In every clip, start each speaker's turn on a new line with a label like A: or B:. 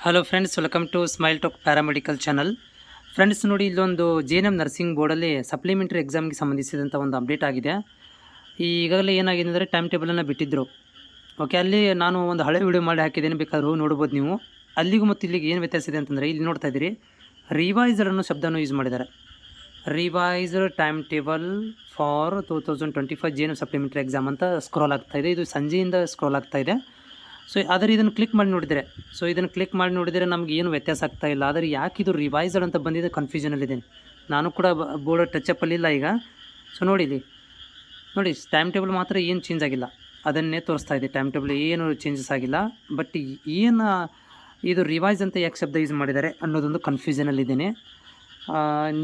A: Hello friends, welcome to smile talk paramedical channel. Friends ನೋಡಿ, ಇಲ್ಲೊಂದು JNM nursing ಬೋರ್ಡಲ್ಲಿ supplementary ಎಕ್ಸಾಮ್ಗೆ ಸಂಬಂಧಿಸಿದಂಥ ಒಂದು ಅಪ್ಡೇಟ್ ಆಗಿದೆ. ಈಗಾಗಲೇ ಏನಾಗಿದೆ ಅಂದರೆ ಟೈಮ್ ಟೇಬಲನ್ನು ಬಿಟ್ಟಿದ್ದರು. ಓಕೆ, ಅಲ್ಲಿ ನಾನು ಒಂದು ಹಳೆ ವಿಡಿಯೋ ಮಾಡಿ ಹಾಕಿದ್ದೇನೆ, ಬೇಕಾದರೂ ನೋಡ್ಬೋದು ನೀವು. ಅಲ್ಲಿಗೂ ಮತ್ತು ಇಲ್ಲಿಗೆ ಏನು ವ್ಯತ್ಯಾಸ ಇದೆ ಅಂತಂದರೆ, ಇಲ್ಲಿ ನೋಡ್ತಾ ಇದ್ದೀರಿ ರಿವೈಸರ್ ಅನ್ನೋ ಶಬ್ದನೂ ಯೂಸ್ ಮಾಡಿದ್ದಾರೆ. Revised time table for 2025 JNM supplementary exam ಅಂತ ಸ್ಕ್ರೋಲ್ ಆಗ್ತಾಯಿದೆ. ಇದು ಸಂಜೆಯಿಂದ ಸ್ಕ್ರೋಲ್ ಆಗ್ತಾಯಿದೆ. ಸೊ ಆದರೆ ಇದನ್ನು ಕ್ಲಿಕ್ ಮಾಡಿ ನೋಡಿದರೆ ನಮಗೆ ಏನು ವ್ಯತ್ಯಾಸ ಆಗ್ತಾ ಇಲ್ಲ. ಆದರೆ ಯಾಕೆ ಇದು ರಿವೈಸರ್ ಅಂತ ಬಂದಿದೆ, ಕನ್ಫ್ಯೂಷನಲ್ಲಿದ್ದೇನೆ. ನಾನು ಕೂಡ ಬೋರ್ಡ್ ಟಚಪ್ಪಲ್ಲಿಲ್ಲ ಈಗ. ಸೊ ನೋಡಿ ಟೈಮ್ ಟೇಬಲ್ ಮಾತ್ರ ಏನು ಚೇಂಜ್ ಆಗಿಲ್ಲ, ಅದನ್ನೇ ತೋರಿಸ್ತಾ ಇದೆ. ಟೈಮ್ ಟೇಬಲ್ ಏನು ಚೇಂಜಸ್ ಆಗಿಲ್ಲ. ಬಟ್ ಏನು ಇದು ರಿವೈಸ್ ಅಂತ ಯಾಕೆ ಶಬ್ದ ಯೂಸ್ ಮಾಡಿದ್ದಾರೆ ಅನ್ನೋದೊಂದು ಕನ್ಫ್ಯೂಷನಲ್ಲಿದ್ದೇನೆ.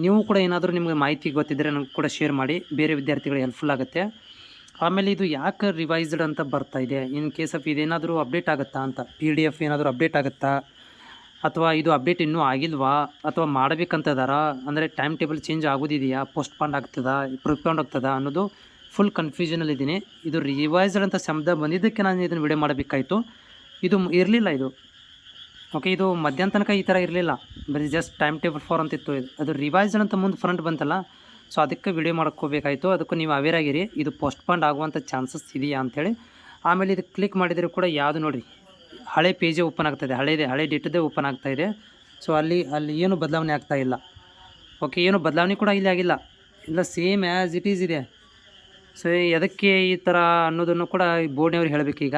A: ನೀವು ಕೂಡ ಏನಾದರೂ ನಿಮಗೆ ಮಾಹಿತಿ ಗೊತ್ತಿದ್ದರೆ ನನಗೆ ಕೂಡ ಶೇರ್ ಮಾಡಿ, ಬೇರೆ ವಿದ್ಯಾರ್ಥಿಗಳಿಗೆ ಹೆಲ್ಪ್ಫುಲ್ ಆಗುತ್ತೆ. ಆಮೇಲೆ ಇದು ಯಾಕೆ ರಿವೈಸ್ಡ್ ಅಂತ ಬರ್ತಾ ಇದೆ, ಇನ್ ಕೇಸ್ ಆಫ್ ಇದೇನಾದರೂ ಅಪ್ಡೇಟ್ ಆಗುತ್ತಾ ಅಂತ, PDF ಏನಾದರೂ ಅಪ್ಡೇಟ್ ಆಗುತ್ತಾ, ಅಥವಾ ಇದು ಅಪ್ಡೇಟ್ ಇನ್ನೂ ಆಗಿಲ್ವಾ, ಅಥವಾ ಮಾಡಬೇಕಂತದಾರ, ಅಂದರೆ ಟೈಮ್ ಟೇಬಲ್ ಚೇಂಜ್ ಆಗೋದಿದೆಯಾ, ಪೋಸ್ಟ್ಪಾಂಡ್ ಆಗ್ತದಾ, ಪ್ರಿಪೋಂಡ್ ಆಗ್ತದಾ ಅನ್ನೋದು ಫುಲ್ ಕನ್ಫ್ಯೂಷನಲ್ಲಿದ್ದೀನಿ. ಇದು ರಿವೈಸ್ಡ್ ಅಂತ ಶಬ್ದ ಬಂದಿದ್ದಕ್ಕೆ ನಾನು ಇದನ್ನು ವಿಡಿಯೋ ಮಾಡಬೇಕಾಯಿತು. ಇದು ಇರಲಿಲ್ಲ ಇದು. ಓಕೆ, ಇದು ಮಧ್ಯಾಹ್ನ ತನಕ ಈ ಥರ ಇರಲಿಲ್ಲ, ಬರೀ ಜಸ್ಟ್ ಟೈಮ್ ಟೇಬಲ್ ಫಾರ್ ಅಂತಿತ್ತು. ಅದು ರಿವೈಸ್ಡ್ ಅಂತ ಮುಂದೆ ಫ್ರಂಟ್ ಬಂತಲ್ಲ, ಸೊ ಅದಕ್ಕೆ ವಿಡಿಯೋ ಮಾಡ್ಕೋಬೇಕಾಯಿತು. ಅದಕ್ಕೂ ನೀವು ಅವೇರ್ ಆಗಿರಿ, ಇದು ಪೋಸ್ಟ್ಪಾಂಡ್ ಆಗುವಂಥ ಚಾನ್ಸಸ್ ಇದೆಯಾ ಅಂಥೇಳಿ. ಆಮೇಲೆ ಇದು ಕ್ಲಿಕ್ ಮಾಡಿದರೆ ಕೂಡ ಯಾವುದು ನೋಡಿರಿ, ಹಳೆ ಪೇಜೇ ಓಪನ್ ಆಗ್ತಾಯಿದೆ, ಹಳೆ ಡೇಟದೇ ಓಪನ್ ಆಗ್ತಾಯಿದೆ. ಸೊ ಅಲ್ಲಿ ಏನು ಬದಲಾವಣೆ ಆಗ್ತಾ ಇಲ್ಲ. ಓಕೆ, ಏನು ಬದಲಾವಣೆ ಕೂಡ ಇಲ್ಲಿ ಆಗಿಲ್ಲ, ಇಲ್ಲ ಸೇಮ್ ಆ್ಯಸ್ ಇಟ್ ಈಸ್ ಇದೆ. ಸೊ ಎದಕ್ಕೆ ಈ ಥರ ಅನ್ನೋದನ್ನು ಕೂಡ ಬೋರ್ಡ್ನವ್ರು ಹೇಳಬೇಕೀಗ.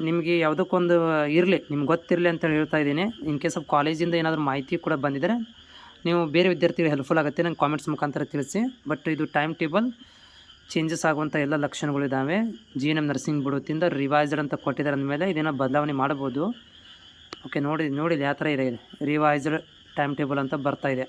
A: ನಿಮಗೆ ಯಾವುದಕ್ಕೊಂದು ಇರಲಿ, ನಿಮ್ಗೆ ಗೊತ್ತಿರಲಿ ಅಂತೇಳಿ ಹೇಳ್ತಾ ಇದ್ದೀನಿ. ಇನ್ ಕೇಸ್ ಆಫ್ ಕಾಲೇಜಿಂದ ಏನಾದರೂ ಮಾಹಿತಿ ಕೂಡ ಬಂದಿದ್ದರೆ ನೀವು ಬೇರೆ ವಿದ್ಯಾರ್ಥಿಗಳಿಗೆ ಹೆಲ್ಪ್ಫುಲ್ ಆಗುತ್ತೆ, ನಂಗೆ ಕಾಮೆಂಟ್ಸ್ ಮುಖಾಂತರ ತಿಳಿಸಿ. ಬಟ್ ಇದು ಟೈಮ್ ಟೇಬಲ್ ಚೇಂಜಸ್ ಆಗುವಂಥ ಎಲ್ಲ ಲಕ್ಷಣಗಳಿದ್ದಾವೆ. JNM ನರ್ಸಿಂಗ್ ಬೋರ್ಡ್ ರಿವೈಸ್ಡ್ ಅಂತ ಕೊಟ್ಟಿದ್ದಾರೆ ಅಂದಮೇಲೆ ಇದೇನೋ ಬದಲಾವಣೆ ಮಾಡ್ಬೋದು. ಓಕೆ, ನೋಡಿ ಯಾವ ಥರ ಇದೆ, ರಿವೈಸ್ಡ್ ಟೈಮ್ ಟೇಬಲ್ ಅಂತ ಬರ್ತಾ ಇದೆ.